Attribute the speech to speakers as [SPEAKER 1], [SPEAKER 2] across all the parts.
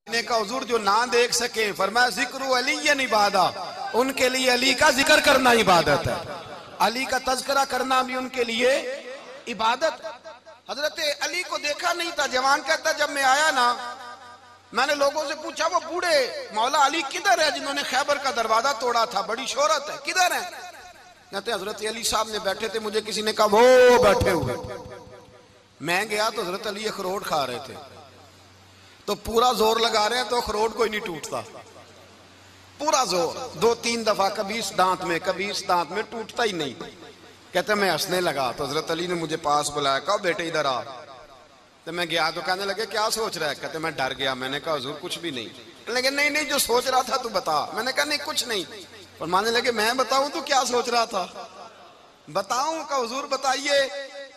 [SPEAKER 1] نے کہا حضور جو نہ دیکھ سکے، فرمایا ذکر علی عبادہ، ان کے لیے علی کا ذکر کرنا عبادت ہے، علی کا تذکرہ کرنا بھی ان کے لیے عبادت۔ حضرت علی کو دیکھا نہیں تھا، جوان کہتا جب میں آیا نا، میں نے لوگوں سے پوچھا وہ بوڑھے مولا علی کدھر ہے جنہوں نے خیبر کا دروازہ توڑا تھا، بڑی شہرت ہے، کدھر ہیں؟ کہتے حضرت علی صاحب نے بیٹھے تھے، مجھے کسی نے کہا وہ بیٹھے ہوئے۔ میں گیا تو حضرت علی اخروٹ کھا رہے تھے، تو پورا زور لگا رہے ہیں تو اخروٹ کوئی نہیں ٹوٹتا، پورا زور، 2-3 دفعہ، کبھی اس دانت میں کبھی اس دانت میں، ٹوٹتا ہی نہیں۔ کہتے میں ہنسنے لگا تو حضرت علی نے مجھے پاس بلایا، کہا بیٹے ادھر آ۔ تو میں گیا تو کہنے لگے کیا سوچ رہا ہے؟ کہتے میں ڈر گیا، میں نے کہا حضور کچھ بھی نہیں۔ لیکن نہیں جو سوچ رہا تھا تو بتا۔ میں نے کہا نہیں کچھ نہیں۔ فرمانے لگے میں بتاؤں تو کیا سوچ رہا تھا؟ بتاؤں؟ کہ حضور بتائیے۔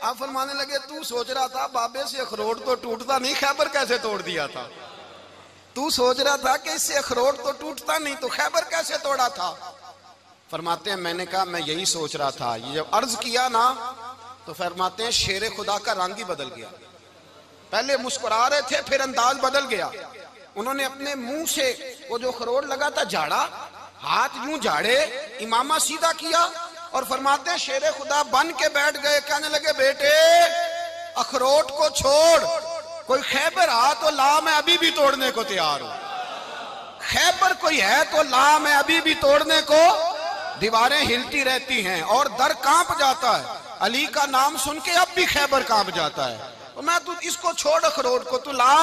[SPEAKER 1] آپ فرمانے لگے تو سوچ رہا تھا بابے سے اخروٹ تو ٹوٹتا نہیں، خیبر کیسے توڑ دیا تھا؟ تو سوچ رہا تھا کہ اس سے اخروٹ تو ٹوٹتا نہیں، تو خیبر کیسے توڑا تھا؟ فرماتے ہیں میں نے کہا میں یہی سوچ رہا تھا۔ یہ جب عرض کیا نا تو فرماتے ہیں شیر خدا کا رنگ ہی بدل گیا، پہلے مسکرا رہے تھے پھر انداز بدل گیا۔ انہوں نے اپنے منہ سے وہ جو اخروٹ لگا تھا جھاڑا، ہاتھ یوں جھاڑے، امامہ سیدھا کیا، اور فرماتے ہیں شیر خدا بن کے بیٹھ گئے، کہنے لگے بیٹے اخروٹ کو چھوڑ، کوئی خیبر آ تو لا، میں ابھی بھی توڑنے کو تیار ہوں، خیبر کوئی ہے تو لا، میں ابھی بھی توڑنے کو۔ دیواریں ہلتی رہتی ہیں اور در کانپ جاتا ہے، علی کا نام سن کے اب بھی خیبر کانپ جاتا ہے، تو میں تو اس کو چھوڑ اخروٹ کو تو لا۔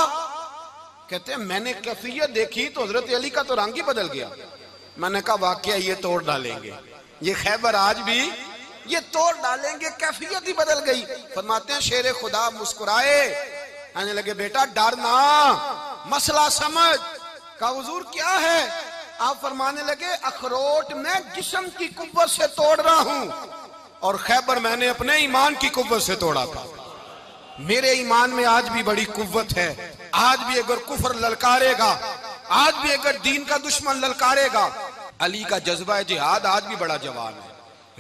[SPEAKER 1] کہتے ہیں میں نے کیفیت دیکھی تو حضرت علی کا تو رنگ ہی بدل گیا۔ میں نے کہا واقعہ یہ توڑ ڈالیں گے، یہ خیبر آج بھی یہ توڑ ڈالیں گے، کیفیت ہی بدل گئی۔ فرماتے ہیں شیر خدا مسکرائے، کہنے لگے بیٹا ڈرنا، مسئلہ سمجھ۔ کہا حضور کیا ہے؟ آپ فرمانے لگے اخروٹ میں جسم کی قوت سے توڑ رہا ہوں، اور خیبر میں نے اپنے ایمان کی قوت سے توڑا تھا۔ میرے ایمان میں آج بھی بڑی قوت ہے، آج بھی اگر کفر للکارے گا، آج بھی اگر دین کا دشمن للکارے گا، علی کا جذبہ جہاد آج بھی بڑا جوان ہے،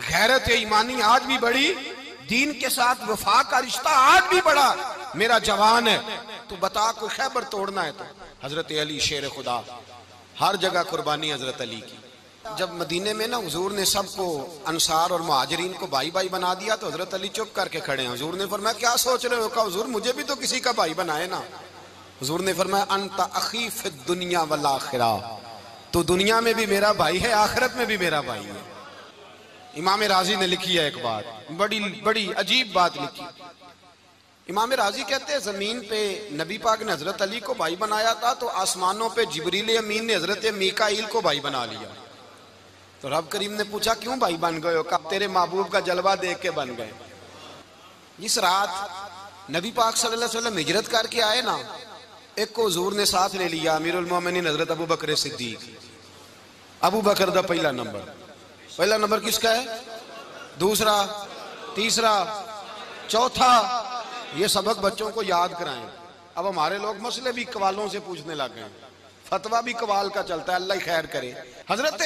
[SPEAKER 1] غیرت ایمانی آج بھی بڑی، دین کے ساتھ وفا کا رشتہ آج بھی بڑا میرا جوان ہے۔ تو بتا کوئی خیبر توڑنا ہے تو حضرت علی شیر خدا، ہر جگہ قربانی حضرت علی کی۔ جب مدینے میں نا حضور نے سب کو انصار اور مہاجرین کو بھائی بھائی بنا دیا تو حضرت علی چپ کر کے کھڑے ہیں۔ حضور نے فرمایا کیا سوچ رہے ہو؟ کہا حضور مجھے بھی تو کسی کا بھائی بنائے نا۔ حضور نے فرمایا انت اخی فی الدنیا والآخرہ، تو دنیا میں بھی میرا بھائی ہے، آخرت میں بھی میرا بھائی ہے۔ امام راضی نے لکھی ہے ایک بات، بڑی عجیب بات لکھی۔ امام راضی کہتے ہیں زمین پہ نبی پاک نے حضرت علی کو بھائی بنایا تھا تو آسمانوں پہ جبریل امین نے حضرت میکائیل کو بھائی بنا لیا۔ تو رب کریم نے پوچھا کیوں بھائی بن گئے ہو؟ کہا تیرے محبوب کا جلوہ دیکھ کے بن گئے۔ جس رات نبی پاک صلی اللہ علیہ وسلم ہجرت کر کے آئے نا، ایک کو حضور نے ساتھ لے لیا، امیر المومنین حضرت ابو بکر صدیق۔ ابو بکر دا پہلا نمبر کس کا ہے؟ دوسرا، تیسرا، چوتھا، یہ سبق بچوں کو یاد کرائیں۔ اب ہمارے لوگ مسئلے بھی قوالوں سے پوچھنے لگ گئے، فتویٰ بھی قوال کا چلتا ہے، اللہ ہی خیر کرے۔ حضرت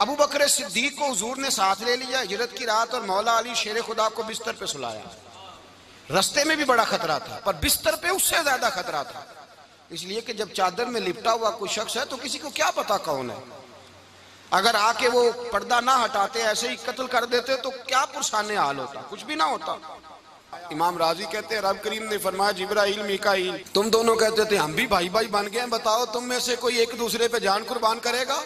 [SPEAKER 1] ابو بکر صدیق کو حضور نے ساتھ لے لیا ہجرت کی رات، اور مولا علی شیر خدا کو بستر پہ سلایا۔ رستے میں بھی بڑا خطرہ تھا پر بستر پہ اس سے زیادہ خطرہ تھا، اس لیے کہ جب چادر میں لپٹا ہوا کوئی شخص ہے تو کسی کو کیا پتا کون ہے، اگر آ کے وہ پردہ نہ ہٹاتے ایسے ہی قتل کر دیتے تو کیا پرسان حال ہوتا، کچھ بھی نہ ہوتا۔ امام راضی کہتے ہیں رب کریم نے فرمایا جبرائیل میکائیل تم دونوں کہتے تھے ہم بھی بھائی بھائی بن گئے ہیں، بتاؤ تم میں سے کوئی ایک دوسرے پہ جان قربان کرے گا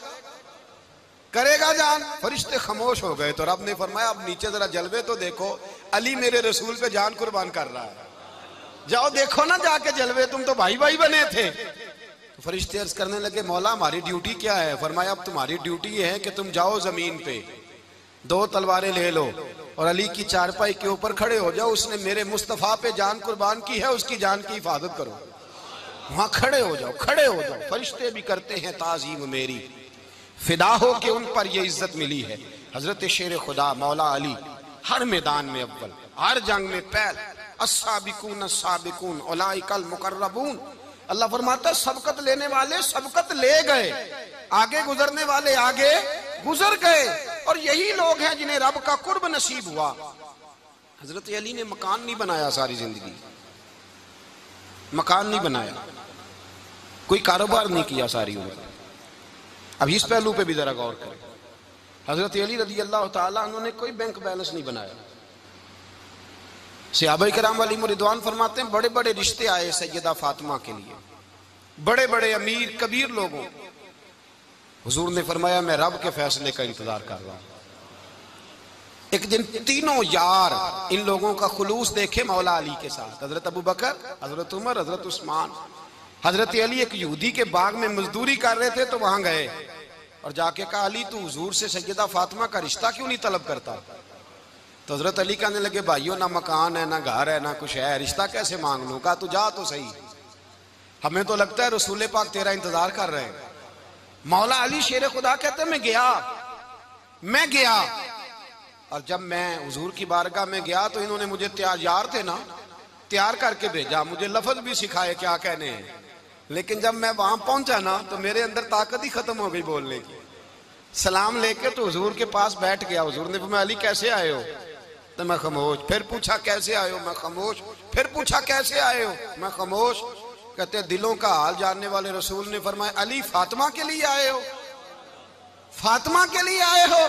[SPEAKER 1] جان؟ فرشتے خاموش ہو گئے تو رب نے فرمایا اب نیچے ذرا جلوے تو دیکھو، علی میرے رسول پہ جان قربان کر رہا ہے، جاؤ دیکھو نا جا کے جلوے، تم تو بھائی بھائی بنے تھے۔ تو فرشتے عرض کرنے لگے مولا ہماری ڈیوٹی کیا ہے؟ فرمایا اب تمہاری ڈیوٹی یہ ہے کہ تم جاؤ زمین پہ 2 تلواریں لے لو اور علی کی چارپائی کے اوپر کھڑے ہو جاؤ، اس نے میرے مصطفیٰ پہ جان قربان کی ہے، اس کی جان کی حفاظت کرو، وہاں کھڑے ہو جاؤ۔ فرشتے بھی کرتے ہیں تعظیم میری، فدا ہو کہ ان پر یہ عزت ملی ہے۔ حضرت شیر خدا مولا علی ہر میدان میں اول، ہر جنگ میں پہل، السابقون السابقون اولئک المقربون۔ اللہ فرماتا ہے سبقت لینے والے سبقت لے گئے، آگے گزرنے والے آگے گزر گئے، اور یہی لوگ ہیں جنہیں رب کا قرب نصیب ہوا۔ حضرت علی نے مکان نہیں بنایا، ساری زندگی مکان نہیں بنایا، کوئی کاروبار نہیں کیا ساری عمر. اب اس پہلو پہ بھی ذرا غور کریں. حضرت علی رضی اللہ تعالیٰ عنہ نے کوئی بینک بیلنس نہیں بنایا. صحابہ کرام علیہم رضوان فرماتے ہیں بڑے بڑے رشتے آئے سیدہ فاطمہ کے لیے، بڑے بڑے امیر کبیر لوگوں. حضور نے فرمایا میں رب کے فیصلے کا انتظار کر رہا ہوں. ایک دن تینوں یار ان لوگوں کا خلوص دیکھے مولا علی کے ساتھ، حضرت ابو بکر، حضرت عمر، حضرت عثمان. حضرت علی ایک یہودی کے باغ میں مزدوری کر رہے تھے تو وہاں گئے اور جا کے کہا علی تو حضور سے سیدہ فاطمہ کا رشتہ کیوں نہیں طلب کرتا؟ تو حضرت علی کہنے لگے بھائیو نہ مکان ہے نہ گھر ہے نہ کچھ ہے، رشتہ کیسے مانگ لوں؟ کہا تو جا تو صحیح، ہمیں تو لگتا ہے رسول پاک تیرا انتظار کر رہے ہیں. مولا علی شیر خدا کہتے ہیں میں گیا اور جب میں حضور کی بارگاہ میں گیا تو انہوں نے مجھے یار تھے نا تیار کر کے بھیجا، مجھے لفظ بھی سکھائے کیا کہنے ہیں، لیکن جب میں وہاں پہنچا نا تو میرے اندر طاقت ہی ختم ہو گئی بولنے کی. سلام لے کے تو حضور کے پاس بیٹھ گیا. حضور نے فرمایا علی کیسے آئے ہو؟ تو میں خاموش. پھر پوچھا کیسے آئے ہو؟ میں خاموش. پھر پوچھا کیسے آئے ہو؟ میں خاموش. کہتے ہیں دلوں کا حال جاننے والے رسول نے فرمایا علی فاطمہ کے لیے آئے ہو؟ فاطمہ کے لیے آئے ہو؟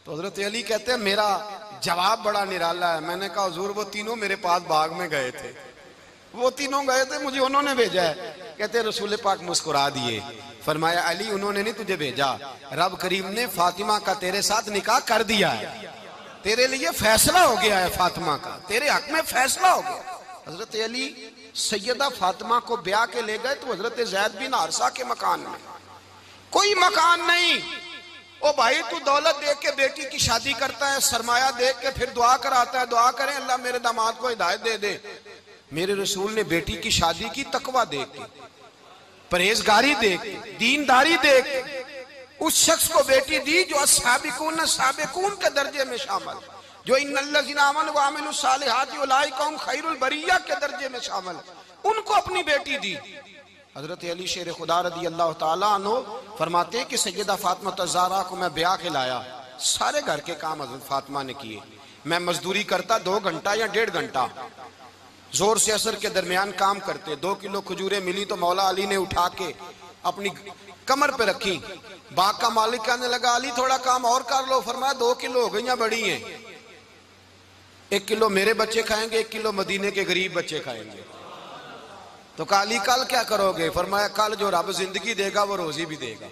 [SPEAKER 1] تو حضرت علی کہتے ہیں میرا جواب بڑا نرالا ہے. میں نے کہا حضور وہ تینوں میرے پاس باغ میں گئے تھے، وہ تینوں گئے تھے، مجھے انہوں نے بھیجا ہے. کہتے ہیں رسول پاک مسکرا دیے، فرمایا علی انہوں نے نہیں تجھے بھیجا، رب کریم نے فاطمہ کا تیرے ساتھ نکاح کر دیا ہے، تیرے لیے فیصلہ ہو گیا ہے، فاطمہ کا تیرے حق میں فیصلہ ہو گیا. حضرت علی سیدہ فاطمہ کو بیاہ کے لے گئے تو حضرت زید بن حارثہ کے مکان میں کوئی مکان نہیں. او بھائی تو دولت دیکھ کے بیٹی کی شادی کرتا ہے، سرمایہ دیکھ کے پھر دعا کراتا ہے، دعا کریں اللہ میرے داماد کو ہدایت دے دے. میرے رسول نے بیٹی کی شادی کی تقوی دیکھ کے، پرہیزگاری دیکھ کے، دینداری دیکھ کے اس شخص کو بیٹی دی جو السابقون سابقون کے درجے میں شامل، جو ان الذین آمنوا وعملوا الصالحات اولئک هم خیر البریہ کے درجے میں شامل، ان کو اپنی بیٹی دی. حضرت علی شیر خدا رضی اللہ تعالیٰ عنہ فرماتے ہیں کہ سیدہ فاطمہ الزہرا کو میں بیاہ کے لایا، سارے گھر کے کام حضرت فاطمہ نے کیے. میں مزدوری کرتا 2 گھنٹہ یا 1.5 گھنٹہ، زور سے عصر کے درمیان کام کرتے. 2 کلو کھجوریں ملی تو مولا علی نے اٹھا کے اپنی کمر پہ رکھی. باغ کا مالک کہنے لگا علی تھوڑا کام اور کر لو. فرمایا 2 کلو ہو گئیں بڑی ہیں، 1 کلو میرے بچے کھائیں گے، 1 کلو مدینے کے غریب بچے کھائیں گے. تو کہا علی کل کیا کرو گے؟ فرمایا کل جو رب زندگی دے گا وہ روزی بھی دے گا.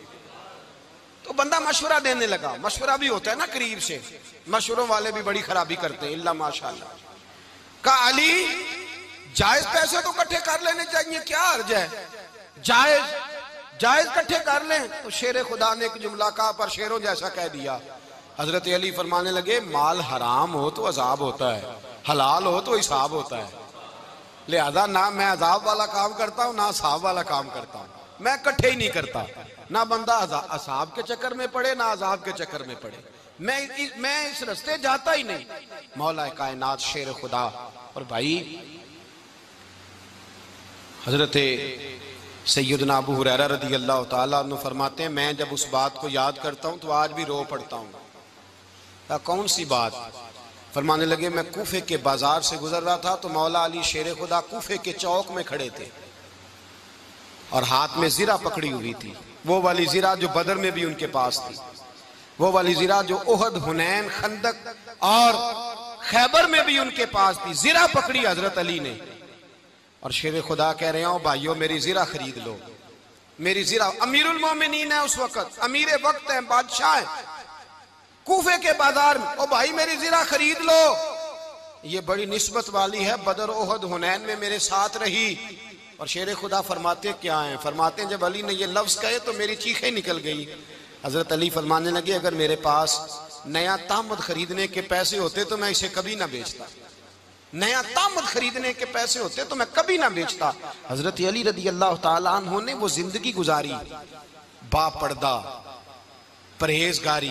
[SPEAKER 1] تو بندہ مشورہ دینے لگا. مشورہ بھی ہوتا ہے نا قریب سے، مشوروں والے بھی بڑی خرابی کرتے ہیں، اللہ ماشاءاللہ. کہا علی جائز پیسے تو کٹھے کر لینے چاہیے، کیا عرض ہے، جائز کٹھے کر لیں. تو شیر خدا نے ایک جملہ کہا پر شیروں جیسا کہہ دیا. حضرت علی فرمانے لگے مال حرام ہو تو عذاب ہوتا ہے، حلال ہو تو حساب ہوتا ہے، لہذا نہ میں عذاب والا کام کرتا ہوں نہ حساب والا کام کرتا ہوں. میں کٹھے ہی نہیں کرتا، نہ بندہ عذاب کے چکر میں پڑے نہ عذاب کے چکر میں پڑے. میں اس رستے جاتا ہی نہیں. مولا کائنات شیر خدا. اور بھائی حضرت سیدنا ابو ہریرہ رضی اللہ تعالیٰ عنہ فرماتے ہیں میں جب اس بات کو یاد کرتا ہوں تو آج بھی رو پڑتا ہوں. کون سی بات؟ فرمانے لگے میں کوفے کے بازار سے گزر رہا تھا تو مولا علی شیر خدا کوفے کے چوک میں کھڑے تھے اور ہاتھ میں زرہ پکڑی ہوئی تھی، وہ والی زرہ جو بدر میں بھی ان کے پاس تھی، وہ والی زرہ جو احد، حنین، خندق اور خیبر میں بھی ان کے پاس تھی. زرہ پکڑی حضرت علی نے اور شیر خدا کہہ رہے ہوں بھائیو میری زرہ خرید لو. میری زرہ، امیر المومنین ہے اس وقت، امیر وقت ہیں، بادشاہ ہیں، کوفے کے بازار میں. او بھائی میری زرہ خرید لو. یہ بڑی نسبت والی ہے، بدر، احد، حنین میں میرے ساتھ رہی. اور شیر خدا فرماتے کیا ہیں؟ فرماتے ہیں جب علی نے یہ لفظ کہے تو میری چیخیں نکل گئی. حضرت علی فرمانے لگے اگر میرے پاس نیا تامد خریدنے کے پیسے ہوتے تو میں اسے کبھی نہ بیچتا. نیا تامد خریدنے کے پیسے ہوتے تو میں کبھی نہ بیچتا. حضرت علی رضی اللہ تعالیٰ عنہ نے وہ زندگی گزاری، با پردہ، پرہیزگاری،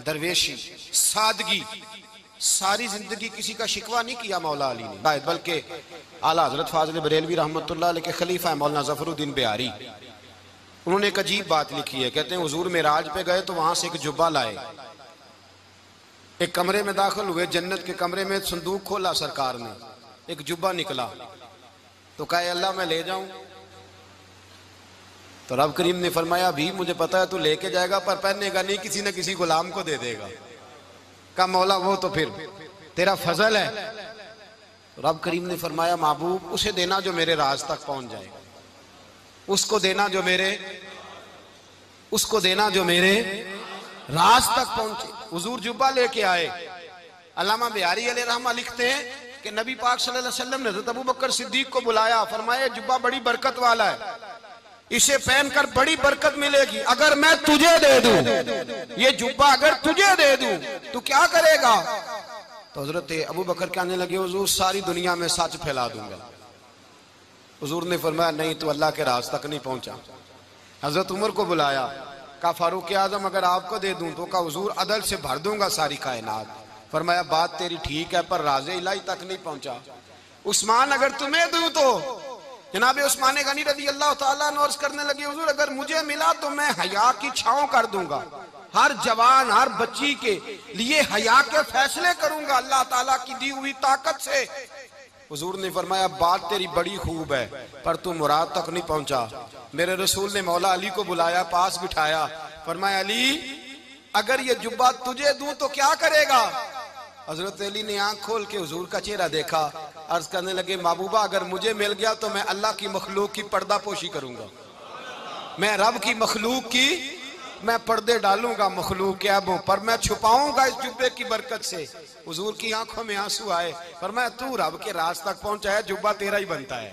[SPEAKER 1] درویشی، سادگی، ساری زندگی کسی کا شکوہ نہیں کیا مولا علی نے، بلکہ اعلیٰ حضرت فاضل بریلوی رحمۃ اللہ علیہ کے خلیفہ ہیں مولانا ظفر الدین بہاری. انہوں نے ایک عجیب بات لکھی ہے. کہتے ہیں حضور معراج پہ گئے تو وہاں سے ایک جبہ لائے، ایک کمرے میں داخل ہوئے، جنت کے کمرے میں صندوق کھولا سرکار نے، ایک جبہ نکلا تو کہا اللہ میں لے جاؤں. تو رب کریم نے فرمایا بھی مجھے پتا ہے تو لے کے جائے گا پر پہننے گا نہیں، کسی نہ کسی غلام کو دے دے گا۔ کہا مولا وہ تو پھر تیرا فضل ہے۔ رب کریم نے فرمایا محبوب اسے دینا جو میرے راز تک پہنچ جائے، اس کو دینا جو میرے راز تک پہنچے۔ حضور جبہ لے کے آئے۔ علامہ بہاری علیہ رحمہ لکھتے ہیں کہ نبی پاک صلی اللہ علیہ وسلم نے حضرت ابوبکر صدیق کو بلایا، فرمایا جبہ بڑی برکت والا ہے، اسے پہن کر بڑی برکت ملے گی، اگر میں تجھے دے دوں، یہ جبہ اگر تجھے دے دوں تو کیا کرے گا؟ تو حضرت ابوبکر کہنے لگے حضور ساری دنیا میں سچ پھیلا دوں گا۔ حضور نے فرمایا نہیں تو اللہ کے راز تک نہیں پہنچا۔ حضرت عمر کو بلایا، کہا فاروق اعظم اگر آپ کو دے دوں تو کہا حضور عدل سے بھر دوں گا ساری کائنات۔ فرمایا بات تیری ٹھیک ہے پر راز الہی تک نہیں پہنچا۔ عثمان اگر تمہیں دوں تو جناب عثمان غنی رضی اللہ تعالیٰ عنہ عرض کرنے لگے حضور اگر مجھے ملا تو میں حیا کی چھاؤں کر دوں گا، ہر جوان ہر بچی کے لیے حیا کے فیصلے کروں گا اللہ تعالیٰ کی دی ہوئی طاقت سے۔ حضور نے فرمایا بات تیری بڑی خوب ہے پر تو مراد تک نہیں پہنچا۔ میرے رسول نے مولا علی کو بلایا، پاس بٹھایا، فرمایا علی اگر یہ جبہ تجھے دوں تو کیا کرے گا؟ حضرت علی نے آنکھ کھول کے حضور کا چہرہ دیکھا، عرض کرنے لگے محبوبہ اگر مجھے مل گیا تو میں اللہ کی مخلوق کی پردہ پوشی کروں گا، میں رب کی مخلوق کی میں پردے ڈالوں گا مخلوق کے عیبوں پر، میں چھپاؤں گا اس جبے کی برکت سے۔ حضور کی آنکھوں میں آنسو آئے، فرمایا تو رب کے راز تک پہنچا ہے، جبہ تیرا ہی بنتا ہے،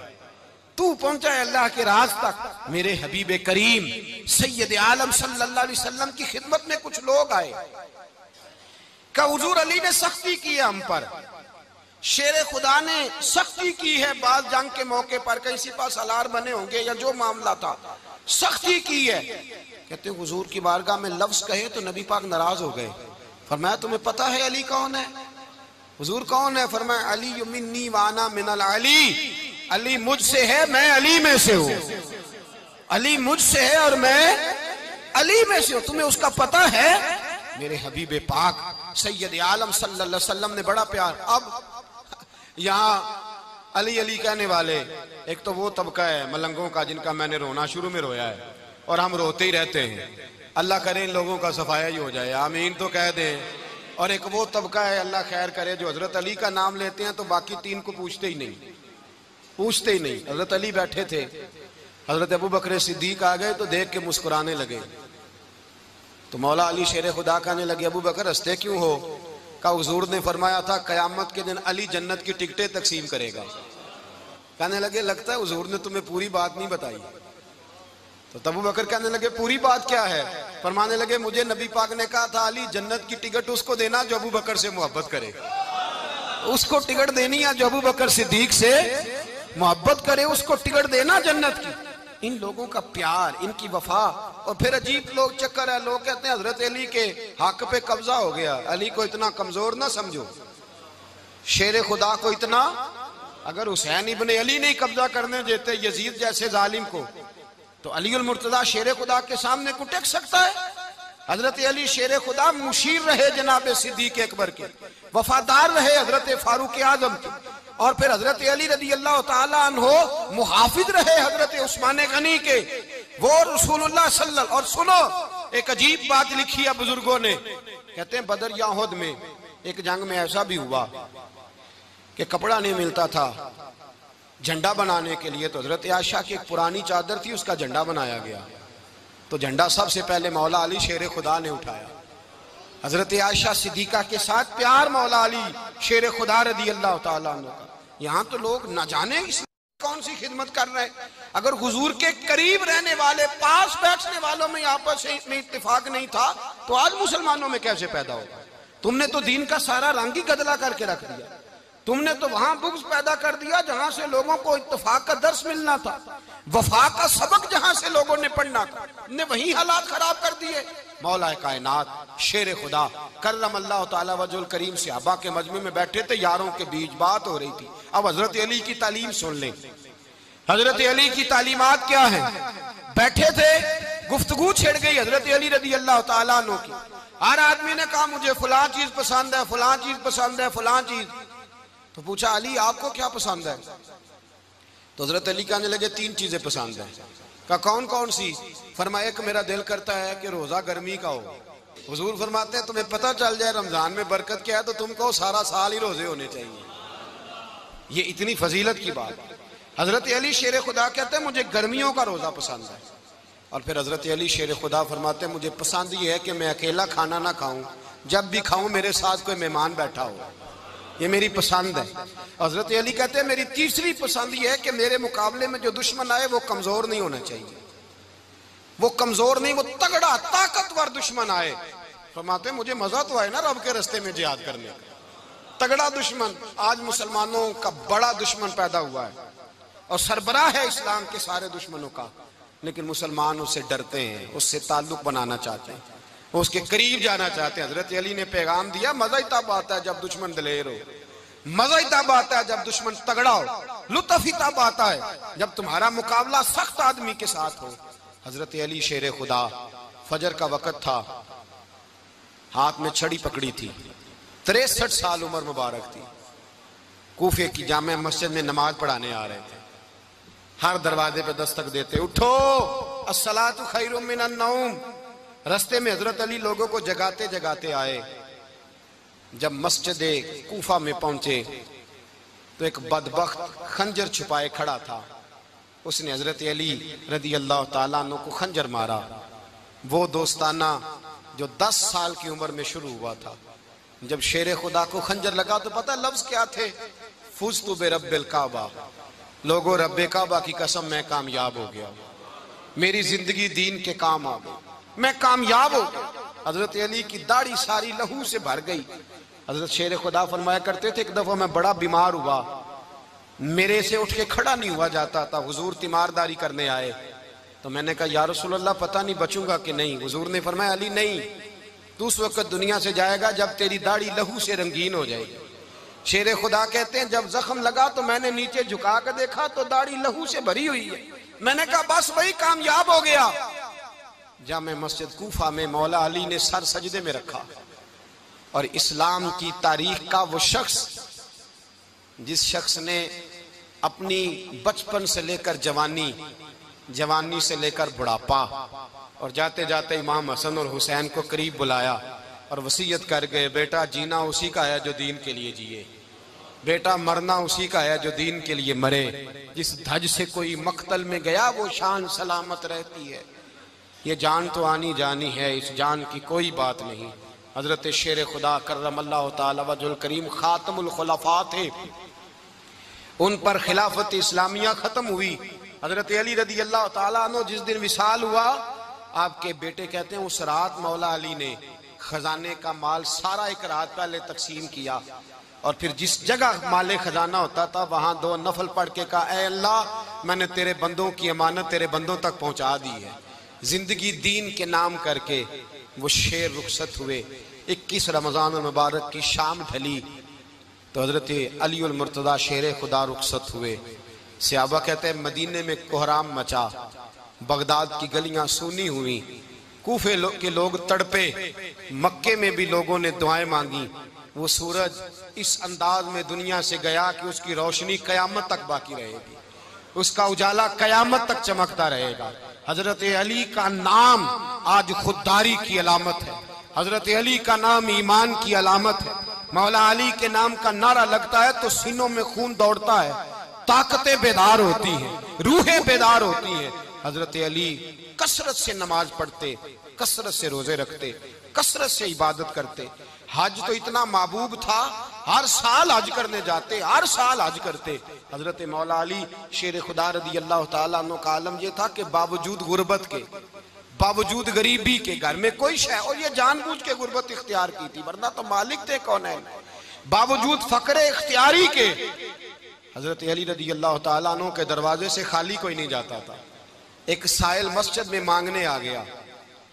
[SPEAKER 1] تو پہنچا ہے اللہ کے راز تک۔ میرے حبیب کریم سید عالم صلی اللہ علیہ وسلم کی خدمت میں کچھ لوگ آئے کہ حضور علی نے سختی کی ہے ہم پر، شیر خدا نے سختی کی ہے، بعض جنگ کے موقع پر کہیں سپہ سالار بنے ہوں گے یا جو معاملہ تھا سختی کی ہے۔ کہتے ہیں حضور کی بارگاہ میں لفظ کہے تو نبی پاک ناراض ہو گئے۔ فرمایا تمہیں پتہ ہے علی کون ہے؟ حضور کون ہے؟ فرمایا علی منی وانا من العلی، علی مجھ سے ہے میں علی میں سے ہوں، علی مجھ سے ہے اور میں علی میں سے ہوں، تمہیں اس کا پتہ ہے؟ میرے حبیب پاک سید عالم صلی اللہ علیہ وسلم نے بڑا پیار۔ اب یہاں علی علی کہنے والے ایک تو وہ طبقہ ہے ملنگوں کا جن کا میں نے رونا شروع میں رویا ہے اور ہم روتے ہی رہتے ہیں، اللہ کرے ان لوگوں کا صفایا ہی ہو جائے، آمین تو کہہ دیں۔ اور ایک وہ طبقہ ہے اللہ خیر کرے جو حضرت علی کا نام لیتے ہیں تو باقی تین کو پوچھتے ہی نہیں۔ حضرت علی بیٹھے تھے، حضرت ابوبکر صدیق آ گئے تو دیکھ کے مسکرانے لگے، تو مولا علی شیر خدا کہنے لگے ابوبکر ہنستے کیوں ہو؟ کہا حضور نے فرمایا تھا قیامت کے دن علی جنت کی ٹکٹیں تقسیم کرے گا۔ کہنے لگے لگتا ہے حضور نے تمہیں پوری بات نہیں بتائی۔ تو ابوبکر کہنے لگے پوری بات کیا ہے؟ فرمانے لگے مجھے نبی پاک نے کہا تھا علی جنت کی ٹکٹ اس کو دینا جو ابوبکر سے محبت کرے، اس کو ٹکٹ دینی ہے جو ابوبکر صدیق سے محبت کرے، اس کو ٹکٹ دینا جنت کی۔ ان لوگوں کا پیار، ان کی وفا، اور پھر عجیب لوگ چکر ہے، لوگ کہتے ہیں حضرت علی کے حق پہ قبضہ ہو گیا، علی کو اتنا کمزور نہ سمجھو، شیر خدا کو اتنا، اگر حسین ابن علی نہیں قبضہ کرنے دیتے یزید جیسے ظالم کو تو علی المرتضیٰ شیر خدا کے سامنے کو ٹک سکتا ہے؟ حضرت علی شیر خدا مشیر رہے جناب صدیق اکبر کے، وفادار رہے حضرت فاروق اعظم کے، اور پھر حضرت علی رضی اللہ تعالیٰ عنہ محافظ رہے حضرت عثمان غنی کے، وہ رسول اللہ صلی اللہ علیہ وسلم۔ اور سنو ایک عجیب بات لکھی ہے بزرگوں نے، کہتے ہیں بدر یا احد میں ایک جنگ میں ایسا بھی ہوا کہ کپڑا نہیں ملتا تھا جھنڈا بنانے کے لیے، تو حضرت عائشہ کی ایک پرانی چادر تھی اس کا جھنڈا بنایا گیا، تو جھنڈا سب سے پہلے مولا علی شیر خدا نے اٹھایا۔ حضرت عائشہ صدیقہ کے ساتھ پیار مولا علی شیر خدا رضی اللہ تعالیٰ عنہ کا۔ یہاں تو لوگ نہ جانے اس کون سی خدمت کر رہے ہیں، اگر حضور کے قریب رہنے والے پاس بیٹھنے والوں میں آپس میں اتفاق نہیں تھا تو آج مسلمانوں میں کیسے پیدا ہوگا؟ تم نے تو دین کا سارا رنگ ہی گدلا کر کے رکھ دیا، تم نے تو وہاں بغض پیدا کر دیا جہاں سے لوگوں کو اتفاق کا درس ملنا تھا، وفا کا سبق جہاں سے لوگوں نے پڑھنا تھا، نے وہی حالات خراب کر دیے۔ مولا کائنات شیر خدا کرم اللہ تعالیٰ وجہ الکریم صحابہ کے مجمع میں بیٹھے تھے، یاروں کے بیچ بات ہو رہی تھی۔ اب حضرت علی کی تعلیم سن لیں، حضرت علی کی تعلیمات کیا ہیں؟ بیٹھے تھے، گفتگو چھڑ گئی حضرت علی رضی اللہ تعالیٰ عنہ کی، ہر آدمی نے کہا مجھے فلاں چیز پسند ہے، فلاں چیز پسند ہے، فلاں چیز، تو پوچھا علی آپ کو کیا پسند ہے؟ تو حضرت علی کہنے لگے تین چیزیں پسند ہیں۔ کہا کون کون سی؟ فرمایا کہ میرا دل کرتا ہے کہ روزہ گرمی کا ہو۔ حضور فرماتے ہیں تمہیں پتہ چل جائے رمضان میں برکت کیا ہے تو تم کو سارا سال ہی روزے ہونے چاہیے۔ یہ اتنی فضیلت کی بات۔ حضرت علی شیر خدا کہتے ہیں مجھے گرمیوں کا روزہ پسند ہے، اور پھر حضرت علی شیر خدا فرماتے ہیں مجھے پسند یہ ہے کہ میں اکیلا کھانا نہ کھاؤں، جب بھی کھاؤں میرے ساتھ کوئی مہمان بیٹھا ہو، یہ میری پسند ہے۔ حضرت علی کہتے ہیں میری تیسری پسند یہ ہے کہ میرے مقابلے میں جو دشمن آئے وہ کمزور نہیں ہونا چاہیے، وہ کمزور نہیں، وہ تگڑا طاقتور دشمن آئے۔ فرماتے ہیں مجھے مزہ تو آئے نا رب کے رستے میں جہاد کرنے کا، تگڑا دشمن۔ آج مسلمانوں کا بڑا دشمن پیدا ہوا ہے اور سربراہ ہے اسلام کے سارے دشمنوں کا، لیکن مسلمان اس سے ڈرتے ہیں، اس سے تعلق بنانا چاہتے ہیں، وہ اس کے قریب جانا چاہتے ہیں۔ حضرت علی نے پیغام دیا مزہ ہی تب آتا ہے جب دشمن دلیر ہو، مزہ ہی تب آتا ہے جب دشمن تگڑا ہو، لطف ہی تب آتا ہے جب تمہارا مقابلہ سخت آدمی کے ساتھ ہو۔ حضرت علی شیر خدا، فجر کا وقت تھا، ہاتھ میں چھڑی پکڑی تھی، 63 سال عمر مبارک تھی، کوفے کی جامع مسجد میں نماز پڑھانے آ رہے تھے۔ ہر دروازے پہ دستک دیتے اٹھو الصلاۃ خیر من النوم۔ رستے میں حضرت علی لوگوں کو جگاتے جگاتے آئے۔ جب مسجد کوفہ میں پہنچے تو ایک بدبخت خنجر چھپائے کھڑا تھا، اس نے حضرت علی رضی اللہ تعالیٰ عنہ کو خنجر مارا۔ وہ دوستانہ جو 10 سال کی عمر میں شروع ہوا تھا، جب شیر خدا کو خنجر لگا تو پتہ لفظ کیا تھے؟ فزت برب الکعبہ، لوگوں رب کعبہ کی قسم میں کامیاب ہو گیا، میری زندگی دین کے کام آ گئی، میں کامیاب ہو گیا۔ حضرت علی کی داڑھی ساری لہو سے بھر گئی۔ حضرت شیر خدا فرمایا کرتے تھے ایک دفعہ میں بڑا بیمار ہوا، میرے سے اٹھ کے کھڑا نہیں ہوا جاتا تھا، حضور تیمارداری کرنے آئے تو میں نے کہا یا رسول اللہ پتہ نہیں بچوں گا کہ نہیں۔ حضور نے فرمایا علی نہیں، تو اس وقت دنیا سے جائے گا جب تیری داڑھی لہو سے رنگین ہو جائے گی۔ شیر خدا کہتے ہیں جب زخم لگا تو میں نے نیچے جھکا کر دیکھا تو داڑھی لہو سے بھری ہوئی ہے، میں نے کہا بس وہی کامیاب ہو گیا۔ جامع مسجد کوفہ میں مولا علی نے سر سجدے میں رکھا، اور اسلام کی تاریخ کا وہ شخص جس شخص نے اپنی بچپن سے لے کر جوانی، جوانی سے لے کر بڑھاپا، اور جاتے جاتے امام حسن اور حسین کو قریب بلایا اور وصیت کر گئے بیٹا جینا اسی کا ہے جو دین کے لیے جیے، بیٹا مرنا اسی کا ہے جو دین کے لیے مرے، جس دھج سے کوئی مقتل میں گیا وہ شان سلامت رہتی ہے، یہ جان تو آنی جانی ہے، اس جان کی کوئی بات نہیں۔ حضرت شیر خدا کرم اللہ تعالی وجہ الکریم خاتم الخلفاء تھے، ان پر خلافت اسلامیہ ختم ہوئی۔ حضرت علی رضی اللہ تعالیٰ عنہ جس دن وصال ہوا، آپ کے بیٹے کہتے ہیں اس رات مولا علی نے خزانے کا مال سارا ایک رات پہلے تقسیم کیا، اور پھر جس جگہ مال خزانہ ہوتا تھا وہاں 2 نفل پڑھ کے کہا اے اللہ میں نے تیرے بندوں کی امانت تیرے بندوں تک پہنچا دی ہے۔ زندگی دین کے نام کر کے وہ شیر رخصت ہوئے۔ 21 رمضان المبارک کی شام ڈھلی تو حضرت علی المرتضی شیر خدا رخصت ہوئے۔ صحابہ کہتے ہیں مدینے میں کوہرام مچا، بغداد کی گلیاں سونی ہوئی، کوفے کے لوگ تڑپے، مکے میں بھی لوگوں نے دعائیں مانگی۔ وہ سورج اس انداز میں دنیا سے گیا کہ اس کی روشنی قیامت تک باقی رہے گی، اس کا اجالا قیامت تک چمکتا رہے گا۔ حضرت علی کا نام آج خودداری کی علامت ہے، حضرت علی کا نام ایمان کی علامت ہے۔ مولا علی کے نام کا نعرہ لگتا ہے تو سینوں میں خون دوڑتا ہے، طاقتیں بیدار ہوتی ہیں، روحیں بیدار ہوتی ہیں۔ حضرت علی کثرت سے نماز پڑھتے، کثرت سے روزے رکھتے، کثرت سے عبادت کرتے۔ حج تو اتنا محبوب تھا، ہر سال حج کرنے جاتے، ہر سال حج کرتے۔ حضرت مولا علی شیر خدا رضی اللہ تعالیٰ عنہ کا عالم یہ تھا کہ باوجود غربت کے، باوجود غریبی کے، گھر میں کوئی شے، اور یہ جان بوجھ کے غربت اختیار کی تھی ورنہ تو مالک تھے کونین، باوجود فقر اختیاری کے حضرت علی رضی اللہ تعالیٰ عنہ کے دروازے سے خالی کوئی نہیں جاتا تھا۔ ایک سائل مسجد میں مانگنے آ گیا،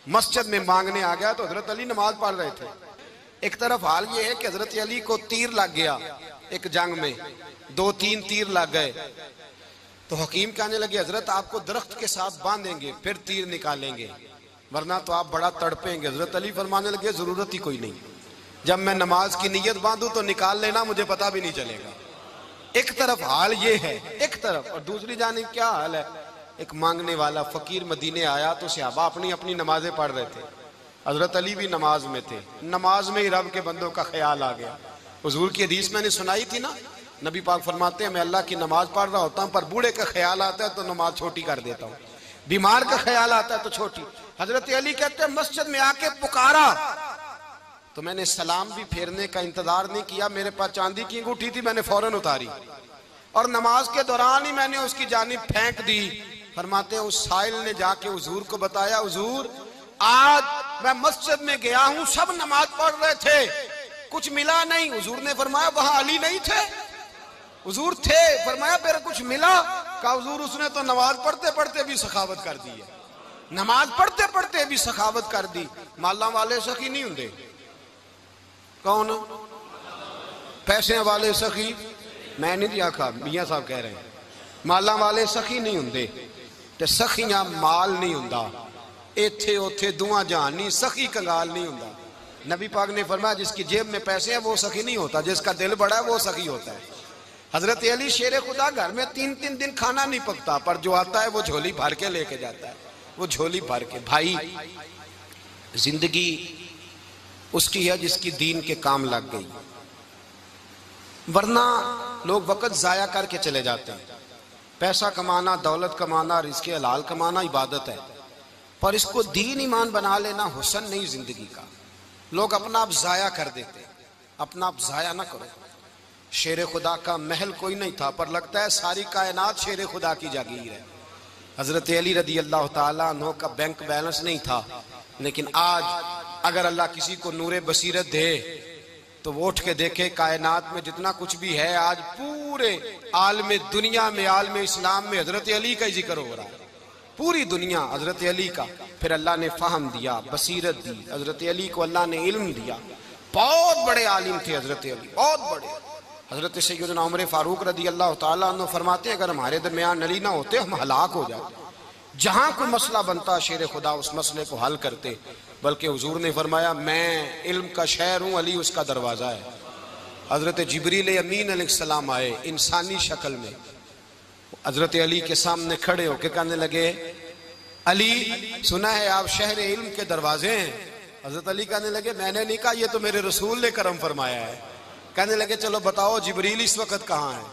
[SPEAKER 1] مسجد میں مانگنے آ گیا تو حضرت علی نماز پڑھ رہے تھے۔ ایک طرف حال یہ ہے کہ حضرت علی کو تیر لگ گیا، ایک جنگ میں 2-3 تیر لگ گئے تو حکیم کہنے لگے حضرت آپ کو درخت کے ساتھ باندھیں گے پھر تیر نکالیں گے ورنہ تو آپ بڑا تڑپیں گے۔ حضرت علی فرمانے لگے ضرورت ہی کوئی نہیں، جب میں نماز کی نیت باندھوں تو نکال لینا، مجھے پتہ بھی نہیں چلے گا۔ ایک طرف حال یہ ہے، ایک طرف، اور دوسری جانب کیا حال ہے؟ ایک مانگنے والا فقیر مدینے آیا تو صحابہ اپنی اپنی نمازیں پڑھ رہے تھے، حضرت علی بھی نماز میں تھے، نماز میں ہی رب کے بندوں کا خیال آ گیا۔ حضور کی حدیث میں نے سنائی تھی نا، نبی پاک فرماتے ہیں میں اللہ کی نماز پڑھ رہا ہوتا ہوں پر بوڑھے کا خیال آتا ہے تو نماز چھوٹی کر دیتا ہوں، بیمار کا خیال آتا ہے تو چھوٹی۔ حضرت علی کہتے ہیں مسجد میں آ کے پکارا تو میں نے سلام بھی پھیرنے کا انتظار نہیں کیا، میرے پاس چاندی کی انگوٹھی تھی، میں نے فوراً اتاری اور نماز کے دوران ہی میں نے اس کی جانب پھینک دی۔ فرماتے ہیں اس سائل نے جا کے حضور کو بتایا، حضور آج میں مسجد میں گیا ہوں، سب نماز پڑھ رہے تھے، کچھ ملا نہیں۔ حضور نے فرمایا وہاں علی نہیں تھے؟ حضور تھے۔ فرمایا پھر کچھ ملا؟ کہا حضور اس نے تو نماز پڑھتے پڑھتے بھی سخاوت کر دی ہے، نماز پڑھتے پڑھتے بھی سخاوت کر دی۔ مالاں والے سخی نہیں ہوندے؟ کون؟ پیسے والے سخی؟ میں نہیں دیا کہا، میاں صاحب کہہ رہے ہیں مالاں والے سخی نہیں ہوندے تے سخیاں مال نہیں ہوندا، ایتھے اوتھے دعا جہان نہیں، سخی کنگال نہیں ہوندا۔ نبی پاک نے فرمایا جس کی جیب میں پیسے ہیں وہ سخی نہیں ہوتا، جس کا دل بڑا ہے وہ سخی ہوتا ہے۔ حضرت علی شیر خدا گھر میں 3 دن کھانا نہیں پکتا پر جو آتا ہے وہ جھولی بھر کے لے کے جاتا ہے، وہ جھولی بھر کے۔ بھائی زندگی اس کی ہے جس کی دین کے کام لگ گئی، ورنہ لوگ وقت ضائع کر کے چلے جاتے ہیں۔ پیسہ کمانا، دولت کمانا، رزق حلال کمانا عبادت ہے، پر اس کو دین ایمان بنا لینا حسن نہیں زندگی کا۔ لوگ اپنا آپ ضائع کر دیتے، اپنا آپ ضائع نہ کرو۔ شیر خدا کا محل کوئی نہیں تھا پر لگتا ہے ساری کائنات شیر خدا کی جاگیر ہے۔ حضرت علی رضی اللہ تعالیٰ عنہ کا بینک بیلنس نہیں تھا، لیکن آج اگر اللہ کسی کو نور بصیرت دے تو وہ اٹھ کے دیکھے کائنات میں جتنا کچھ بھی ہے آج پورے عالم دنیا میں، عالم اسلام میں حضرت علی کا ہی ذکر ہو رہا ہے، پوری دنیا حضرت علی کا۔ پھر اللہ نے فہم دیا، بصیرت دی، حضرت علی کو اللہ نے علم دیا۔ بہت بڑے عالم تھے حضرت علی، بہت بڑے۔ حضرت سیدنا عمر فاروق رضی اللہ تعالیٰ عنہ فرماتے ہیں اگر ہمارے درمیان علی نہ ہوتے ہم ہلاک ہو جاتے، جہاں کوئی مسئلہ بنتا شیر خدا اس مسئلے کو حل کرتے۔ بلکہ حضور نے فرمایا میں علم کا شہر ہوں، علی اس کا دروازہ ہے۔ حضرت جبریل امین علیہ السلام آئے انسانی شکل میں، حضرت علی کے سامنے کھڑے ہو کے کہنے لگے علی سنا ہے آپ شہر علم کے دروازے ہیں۔ حضرت علی کہنے لگے میں نے نہیں کہا، یہ تو میرے رسول نے کرم فرمایا ہے۔ کہنے لگے چلو بتاؤ جبریل اس وقت کہاں ہے؟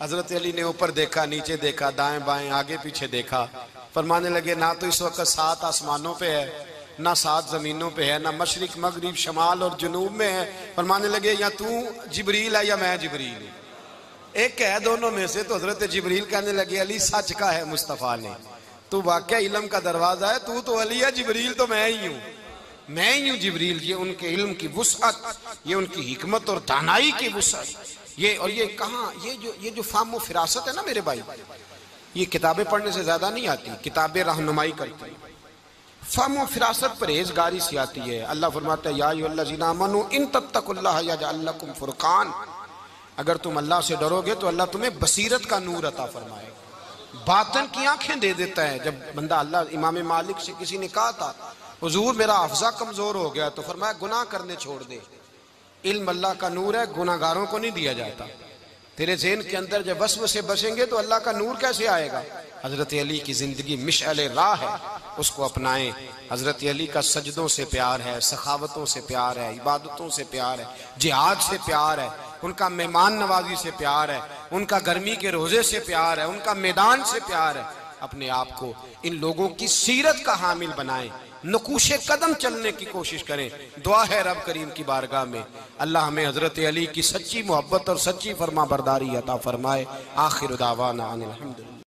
[SPEAKER 1] حضرت علی نے اوپر دیکھا، نیچے دیکھا، دائیں بائیں آگے پیچھے دیکھا، فرمانے لگے نہ تو اس وقت 7 آسمانوں پہ ہے، نہ 7 زمینوں پہ ہے، نہ مشرق مغرب شمال اور جنوب میں ہے۔ فرمانے لگے یا تو جبریل ہے یا میں جبریل ہوں، ایک ہے دونوں میں سے۔ تو حضرت جبریل کہنے لگے علی سچ کا ہے مصطفیٰ نے، تو واقعہ علم کا دروازہ ہے، تو علی ہے، جبریل تو میں ہی ہوں، میں ہی ہوں جبریل۔ یہ ان کے علم کی وسعت، یہ ان کی حکمت اور دانائی کی وسعت، یہ کہاں یہ جو فہم و فراست ہے نا میرے بھائی، یہ کتابیں پڑھنے سے زیادہ نہیں آتی، کتابیں رہنمائی کرتی ہیں۔ فہم و فراست پرہیزگاری سے آتی ہے۔ اللہ فرماتا ہے یا ایھا الذین آمنوا ان تتقوا اللہ یجعل لکم فرقان، اگر تم اللہ سے ڈرو گے تو اللہ تمہیں بصیرت کا نور عطا فرمائے، باطن کی آنکھیں دے دیتا ہے۔ جب بندہ اللہ، امام مالک سے کسی نے کہا تھا حضور میرا حافظہ کمزور ہو گیا، تو فرمایا گناہ کرنے چھوڑ دے، علم اللہ کا نور ہے، گناہ گاروں کو نہیں دیا جاتا۔ تیرے ذہن کے اندر جب وسوسے بسیں گے تو اللہ کا نور کیسے آئے گا؟ حضرت علی کی زندگی مشعل راہ ہے، اس کو اپنائیں۔ حضرت علی کا سجدوں سے پیار ہے، سخاوتوں سے پیار ہے، عبادتوں سے پیار ہے، جہاد سے پیار ہے، ان کا مہمان نوازی سے پیار ہے، ان کا گرمی کے روزے سے پیار ہے، ان کا میدان سے پیار ہے۔ اپنے آپ کو ان لوگوں کی سیرت کا حامل بنائیں، نقوش قدم چلنے کی کوشش کریں۔ دعا ہے رب کریم کی بارگاہ میں اللہ ہمیں حضرت علی کی سچی محبت اور سچی فرما برداری عطا فرمائے۔ آخر دعوانا ان الحمدللہ۔